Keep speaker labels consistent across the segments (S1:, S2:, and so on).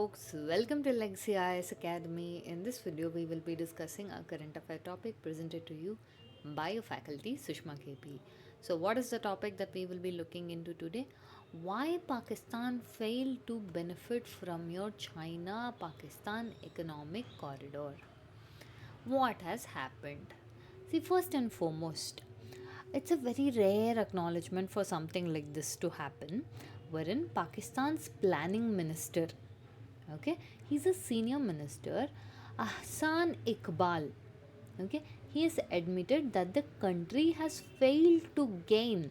S1: folks, welcome to Legacy IS Academy. In this video, we will be discussing a current affair topic presented to you by your faculty Sushma KP. So, what is the topic that we will be looking into today? Why Pakistan failed to benefit from your China Pakistan economic corridor? What has happened? See, first and foremost, it's a very rare acknowledgement for something like this to happen, wherein Pakistan's planning minister, okay, he's a senior minister, Ahsan Iqbal, okay, he has admitted that the country has failed to gain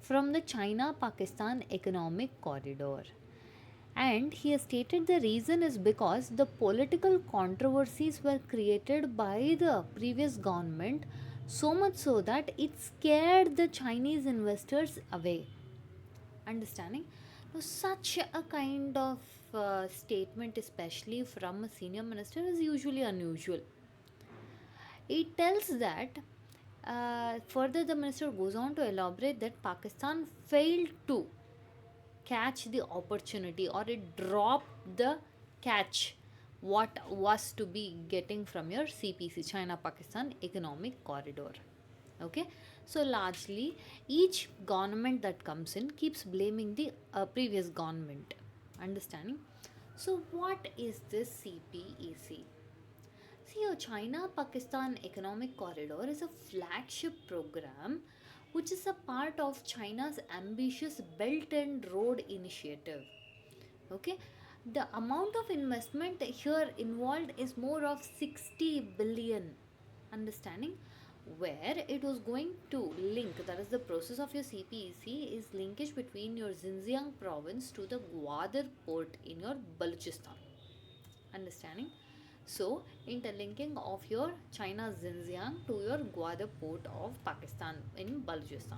S1: from the China Pakistan economic corridor. And he has stated the reason is because the political controversies were created by the previous government, so much so that it scared the Chinese investors away. Understanding? Now, such a kind of statement, especially from a senior minister, is usually unusual. It tells that further the minister goes on to elaborate that Pakistan failed to catch the opportunity, or it dropped the catch what was to be getting from your CPC, China Pakistan economic corridor. Okay, so largely each government that comes in keeps blaming the previous government. Understanding? So what is this CPEC? See, your China Pakistan Economic Corridor is a flagship program which is a part of China's ambitious Belt and Road Initiative. Okay, the amount of investment here involved is more of 60 billion. Understanding? Where it was going to link, that is the process of your CPEC is linkage between your Xinjiang province to the Gwadar port in your Balochistan. Understanding? So, interlinking of your China's Xinjiang to your Gwadar port of Pakistan in Balochistan.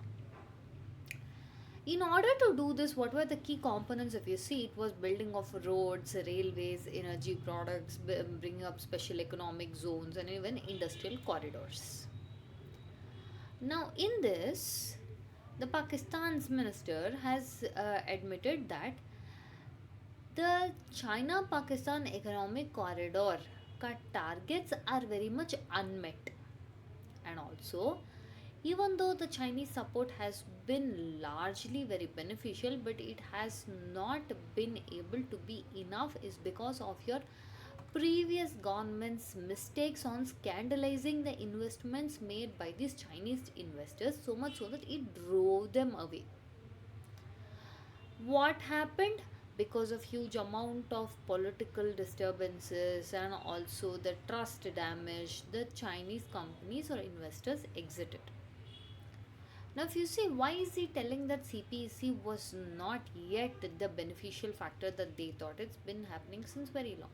S1: In order to do this, what were the key components? If you see, it was building of roads, railways, energy products, bringing up special economic zones, and even industrial corridors. Now, in this, the Pakistan's minister has admitted that the China Pakistan economic corridor targets are very much unmet. And also, even though the Chinese support has been largely very beneficial, but it has not been able to be enough, is because of your previous government's mistakes on scandalizing the investments made by these Chinese investors, so much so that it drove them away. What happened? Because of huge amount of political disturbances and also the trust damage, the Chinese companies or investors exited. Now, if you see, why is he telling that CPEC was not yet the beneficial factor that they thought? It's been happening since very long.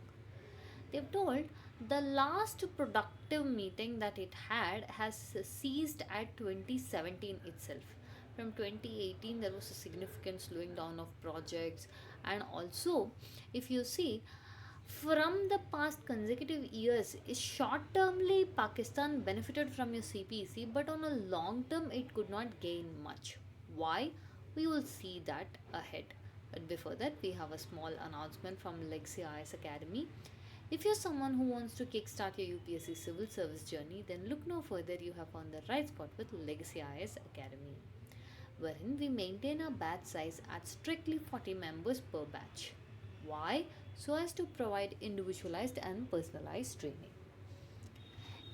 S1: They've told the last productive meeting that it had has ceased at 2017 itself. From 2018, there was a significant slowing down of projects, and also, if you see, from the past consecutive years, short termly Pakistan benefited from your CPEC, but on a long term, it could not gain much. Why? We will see that ahead. But before that, we have a small announcement from Legacy IS Academy. If you're someone who wants to kickstart your UPSC civil service journey, then look no further. You have found the right spot with Legacy IS Academy, wherein we maintain our batch size at strictly 40 members per batch. Why? So as to provide individualized and personalized training.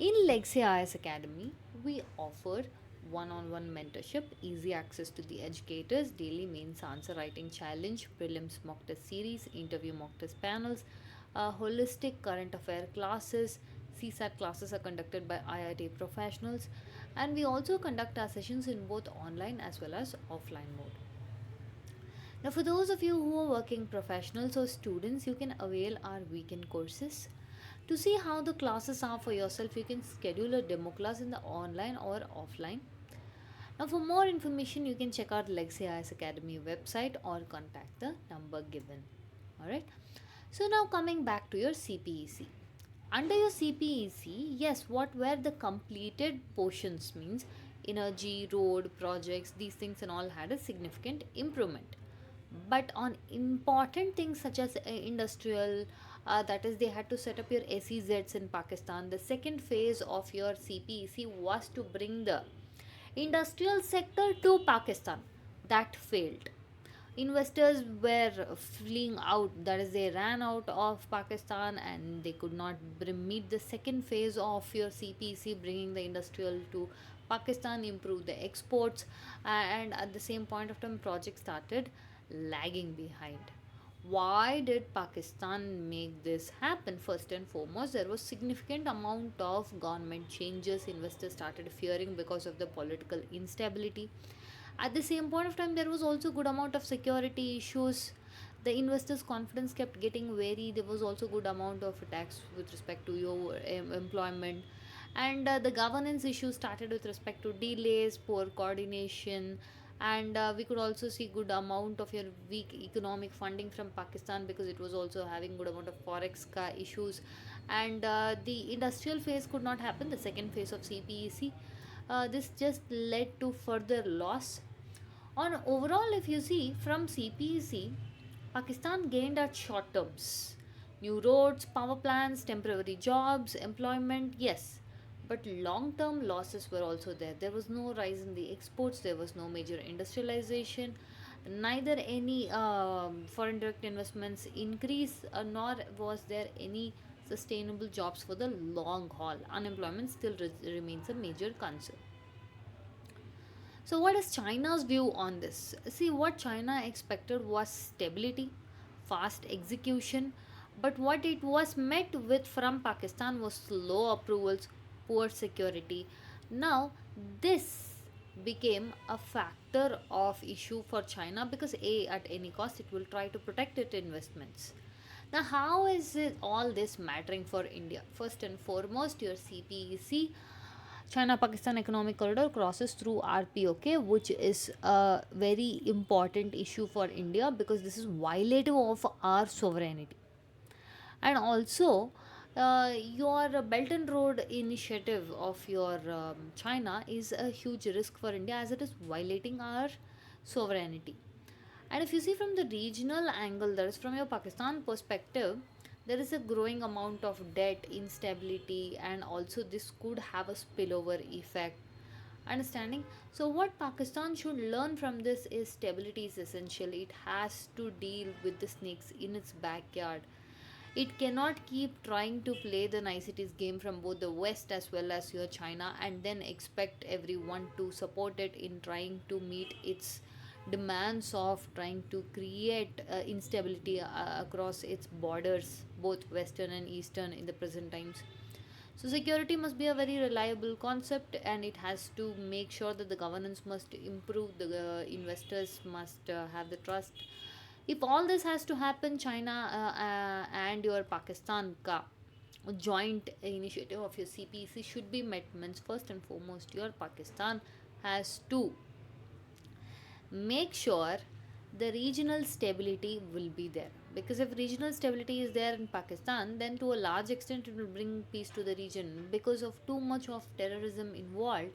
S1: In Legacy IS Academy, we offer one-on-one mentorship, easy access to the educators, daily mains answer writing challenge, prelims mock test series, interview mock test panels, holistic current affair classes. CSAT classes are conducted by IIT professionals, and we also conduct our sessions in both online as well as offline mode. Now, for those of you who are working professionals or students, you can avail our weekend courses. To see how the classes are for yourself, you can schedule a demo class in the online or offline. Now, for more information, you can check out Legacy IS Academy website or contact the number given. Alright. So now coming back to your CPEC. Under your CPEC, yes, what were the completed portions means energy, road, projects, these things and all had a significant improvement. But on important things such as industrial, that is, they had to set up your SEZs in Pakistan. The second phase of your CPEC was to bring the industrial sector to Pakistan. That failed. Investors were fleeing out, that is, they ran out of Pakistan and they could not meet the second phase of your CPC, bringing the industrial to Pakistan, improve the exports, and at the same point of time project started lagging behind. Why did Pakistan make this happen? First and foremost, there was significant amount of government changes. Investors started fearing because of the political instability. At the same point of time, there was also good amount of security issues. The investors confidence kept getting wary. There was also good amount of attacks with respect to your employment, and the governance issues started with respect to delays, poor coordination, and we could also see good amount of your weak economic funding from Pakistan, because it was also having good amount of forex issues, and the industrial phase could not happen, the second phase of CPEC. This just led to further loss. On overall, if you see from CPEC, Pakistan gained at short terms. New roads, power plants, temporary jobs, employment, yes. But long term losses were also there. There was no rise in the exports, there was no major industrialization, neither any foreign direct investments increase, nor was there any sustainable jobs for the long haul. Unemployment still remains a major concern. So, what is China's view on this? See, what China expected was stability, fast execution, but what it was met with from Pakistan was slow approvals, poor security. Now, this became a factor of issue for China, because A, at any cost, it will try to protect its investments. Now, how is it all this mattering for India? First and foremost, your CPEC, China Pakistan Economic Corridor, crosses through RPOK, which is a very important issue for India, because this is violative of our sovereignty. And also, your Belt and Road initiative of your China is a huge risk for India, as it is violating our sovereignty. And if you see from the regional angle, that is from your Pakistan perspective, there is a growing amount of debt, instability, and also this could have a spillover effect. Understanding? So, what Pakistan should learn from this is stability is essential. It has to deal with the snakes in its backyard. It cannot keep trying to play the niceties game from both the West as well as your China, and then expect everyone to support it in trying to meet its demands of trying to create instability across its borders, both Western and Eastern, in the present times. So, security must be a very reliable concept, and it has to make sure that the governance must improve, the investors must have the trust. If all this has to happen, China and your Pakistan ka joint initiative of your CPEC should be met. Means, first and foremost, your Pakistan has to make sure the regional stability will be there, because if regional stability is there in Pakistan, then to a large extent it will bring peace to the region. Because of too much of terrorism involved,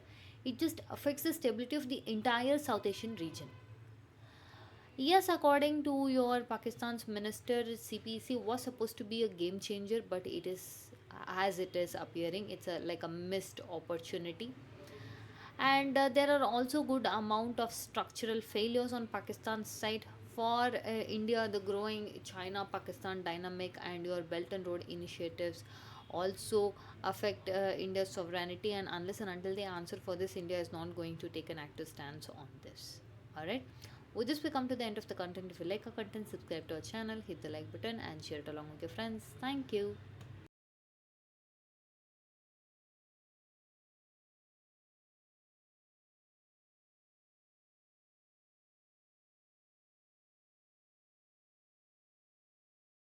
S1: it just affects the stability of the entire South Asian region. Yes, according to your Pakistan's minister, CPC was supposed to be a game changer, but it is, as it is appearing, it's a like a missed opportunity. And there are also good amount of structural failures on Pakistan's side. For India, the growing China Pakistan dynamic and your Belt and Road initiatives also affect India's sovereignty, and unless and until they answer for this, India is not going to take an active stance on this. All right, with this we come to the end of the content. If you like our content, subscribe to our channel, hit the like button and share it along with your friends. Thank you.